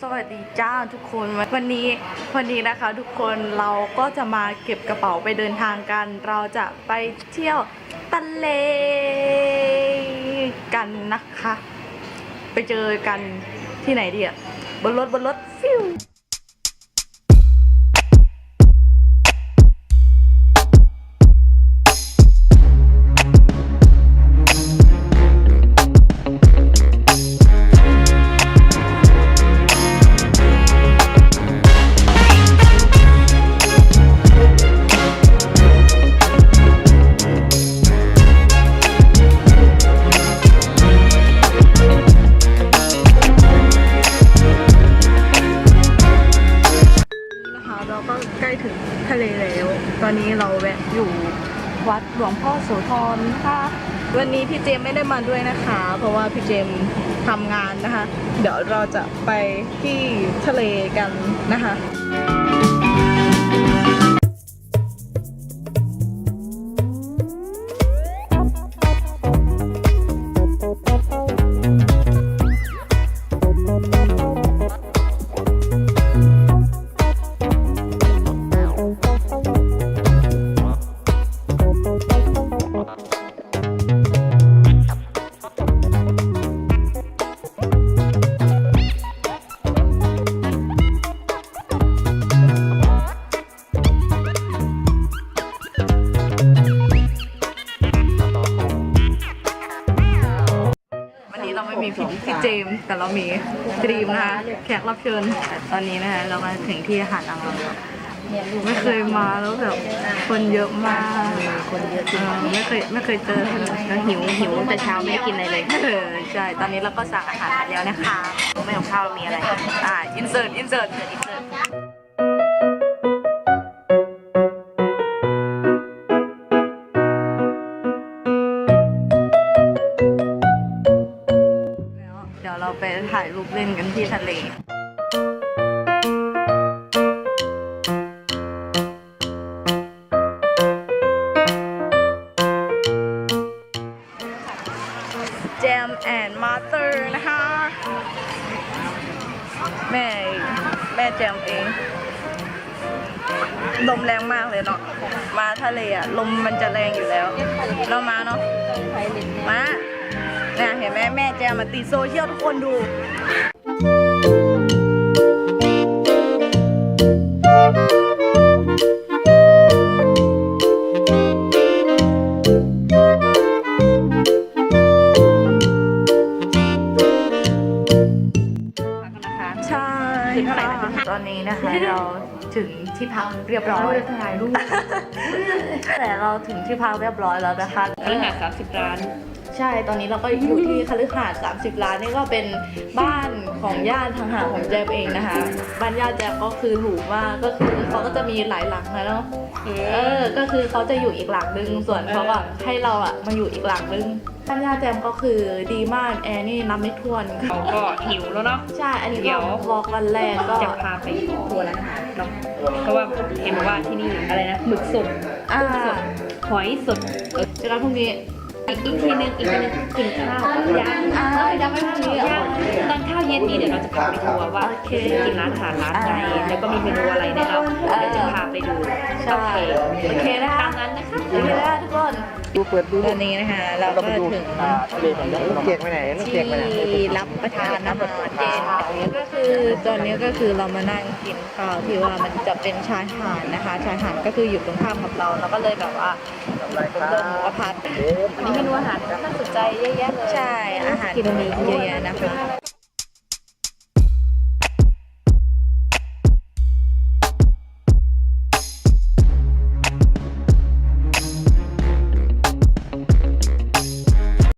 สวัสดีจ้าทุกคนวันนี้นะคะทุกคนเราก็จะมาเก็บกระเป๋าไปเดินทางกันเราจะไปเที่ยวทะเลกันนะคะไปเจอกันที่ไหนดีอะบนรถฟิวเราก็ใกล้ถึงทะเลแล้วตอนนี้เราแวะอยู่วัดหลวงพ่อโสธรนะคะวันนี้พี่เจมไม่ได้มาด้วยนะคะเพราะว่าพี่เจมทำงานนะคะเดี๋ยวเราจะไปที่ทะเลกันนะคะเราไม่มีพี่เจมแต่เรามีดรีมนะคะแขกรับเชิญตอนนี้นะคะเรามาถึงที่หาดนางรำไม่เคยมาแล้วแบบคนเยอะมากคนเยอะจริงไม่เคยเจอแล้วหิวแต่เช้าไม่ได้กินอะไรเลยใช่ตอนนี้เราก็สั่งอาหารมาแล้วนะคะไม่ของข้าวมีอะไรอินเสิร์ตเราไปถ่ายรูปเล่นกันที่ทะเลแจมแอนด์มาสเตอร์นะคะแม่แจมเองลมแรงมากเลยเนาะมาทะเลอะลมมันจะแรงอยู่แล้วเรามาเนาะมาเนี่ยเห็นไหมแม่แจมาติดโซเชียลทุกคนดูใช่ตอนนี้นะคะเราถึงที่พักเรียบร้อยถ่ายรูปแต่เราถึงที่พักเรียบร้อยแล้วนะคะคฤหาสน์30 ล้านใช่ตอนนี้เราก็อยู่ที่คฤหาสน์30 ล้านนี่ก็เป็นบ้านของญาติทางหาของแจมเองนะคะบ้านญาติแจมก็คือหรูมากก็คือเขาก็จะมีหลายหลังนะเนาะก็คือเขาจะอยู่อีกหลังนึงส่วนเขาก็ให้เราอะมาอยู่อีกหลังนึงบ้านญาติแจมก็คือดีมากแอร์นี่นับไม่ถ้วนเขาก็หิวแล้วเนาะใช่อันนี้ก็วอล์กวันแรกก็จะพาไปทัวร์ร้านอาหารเนาะเพราะว่าเห็นว่าที่นี่อะไรนะหมึกสดหอยสดเจอกันพรุ่งนี้อีกทีนึงกินข้าวยังไม่พรุ่งนี้ตอนข้าวเย็นนี้เดี๋ยวเราจะพาไปทัวร์ว่าจะกินร้านอาหารร้านไหนแล้วก็มีเมนูอะไรแนะนำเดี๋ยวจะพาไปดูโอเคนะคะตามนั้นนะคะโอเคนะคะทุกคนตอนนี้นะคะเราก็ถึงที่รับประทานอาหารเย็นก็คือตอนนี้ก็คือเรามานั่งกินข้าวที่ว่ามันจะเป็นชายหาดนะคะชายหาดก็คืออยู่ตรงข้ามกับเราก็เลยแบบว่าเดินหมูกระพัดมีเมนูอาหารน่าสนใจเยอะแยะเลยใช่อาหารกินมีเยอะแยะนะคะ